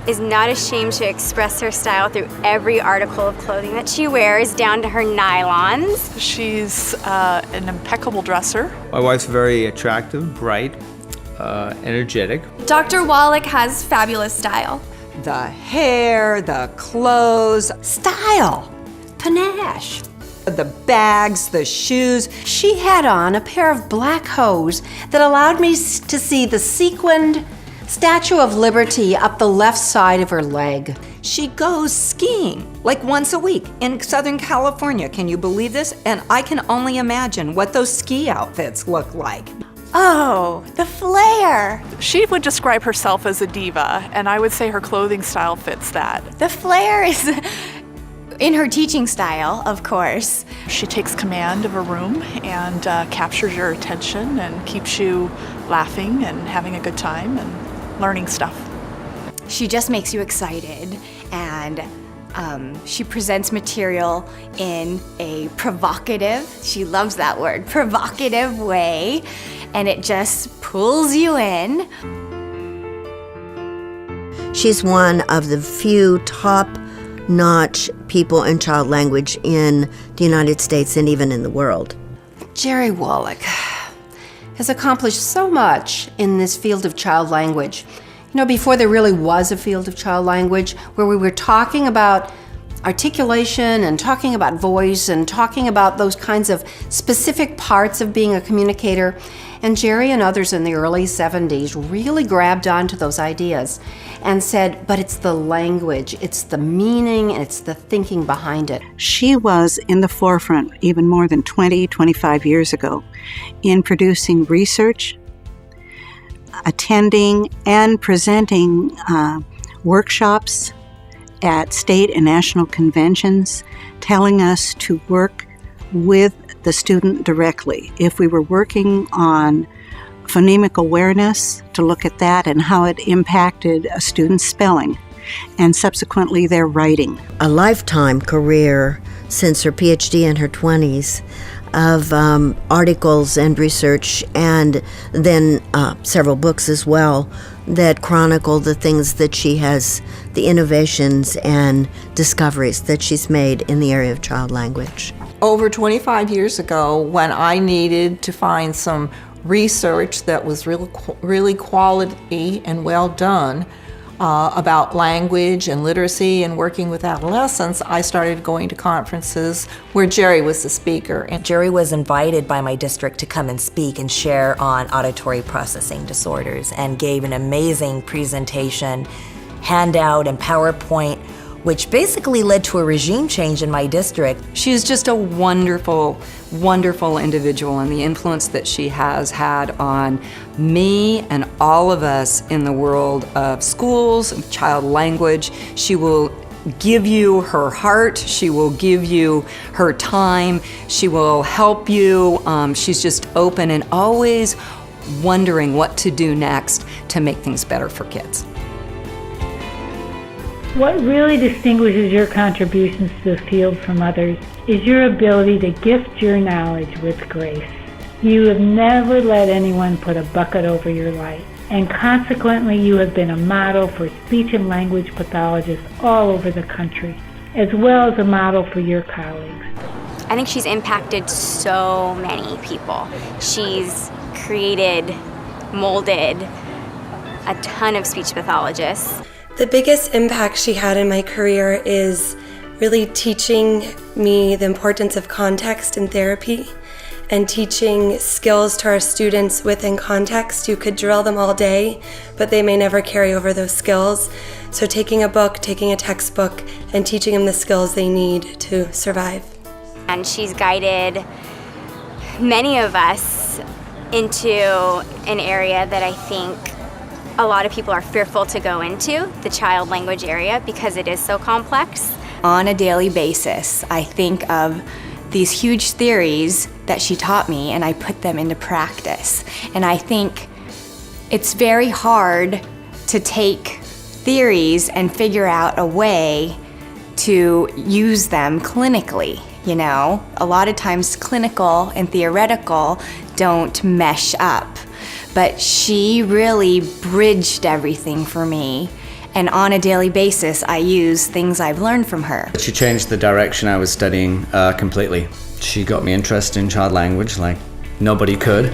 is not ashamed to express her style through every article of clothing that she wears, down to her nylons. She's an impeccable dresser. My wife's very attractive, bright, energetic. Dr. Wallach has fabulous style. The hair, the clothes, style, panache. The bags, the shoes. She had on a pair of black hose that allowed me to see the sequined Statue of Liberty up the left side of her leg. She goes skiing like once a week in Southern California. Can you believe this? And I can only imagine what those ski outfits look like. Oh, the flair. She would describe herself as a diva, and I would say her clothing style fits that. The flair is in her teaching style, of course. She takes command of a room and captures your attention and keeps you laughing and having a good time and learning stuff. She just makes you excited, and she presents material in a provocative, she loves that word, provocative way, and it just pulls you in. She's one of the few top-notch people in child language in the United States and even in the world. Gerry Wallach has accomplished so much in this field of child language. You know, before there really was a field of child language where we were talking about articulation and talking about voice and talking about those kinds of specific parts of being a communicator. And Gerry and others in the early 70s really grabbed onto those ideas and said, but it's the language, it's the meaning, it's the thinking behind it. She was in the forefront even more than 25 years ago in producing research, attending and presenting workshops at state and national conventions, telling us to work with the student directly. If we were working on phonemic awareness, to look at that and how it impacted a student's spelling and subsequently their writing. A lifetime career since her PhD in her 20s of articles and research, and then several books as well that chronicle the things that she has, the innovations and discoveries that she's made in the area of child language. Over 25 years ago, when I needed to find some research that was really quality and well done about language and literacy and working with adolescents, I started going to conferences where Gerry was the speaker. And Gerry was invited by my district to come and speak and share on auditory processing disorders, and gave an amazing presentation, handout, and PowerPoint, which basically led to a regime change in my district. She's just a wonderful, wonderful individual, and the influence that she has had on me and all of us in the world of schools, of child language. She will give you her heart, she will give you her time, she will help you. She's just open and always wondering what to do next to make things better for kids. What really distinguishes your contributions to the field from others is your ability to gift your knowledge with grace. You have never let anyone put a bucket over your life, and consequently you have been a model for speech and language pathologists all over the country, as well as a model for your colleagues. I think she's impacted so many people. She's created, molded a ton of speech pathologists. The biggest impact she had in my career is really teaching me the importance of context in therapy and teaching skills to our students within context. You could drill them all day, but they may never carry over those skills. So taking a book, taking a textbook, and teaching them the skills they need to survive. And she's guided many of us into an area that I think a lot of people are fearful to go into, the child language area, because it is so complex. On a daily basis, I think of these huge theories that she taught me, and I put them into practice. And I think it's very hard to take theories and figure out a way to use them clinically, you know? A lot of times clinical and theoretical don't mesh up. But she really bridged everything for me And on a daily basis, I use things I've learned from her. She changed the direction I was studying completely. She got me interested in child language like nobody could.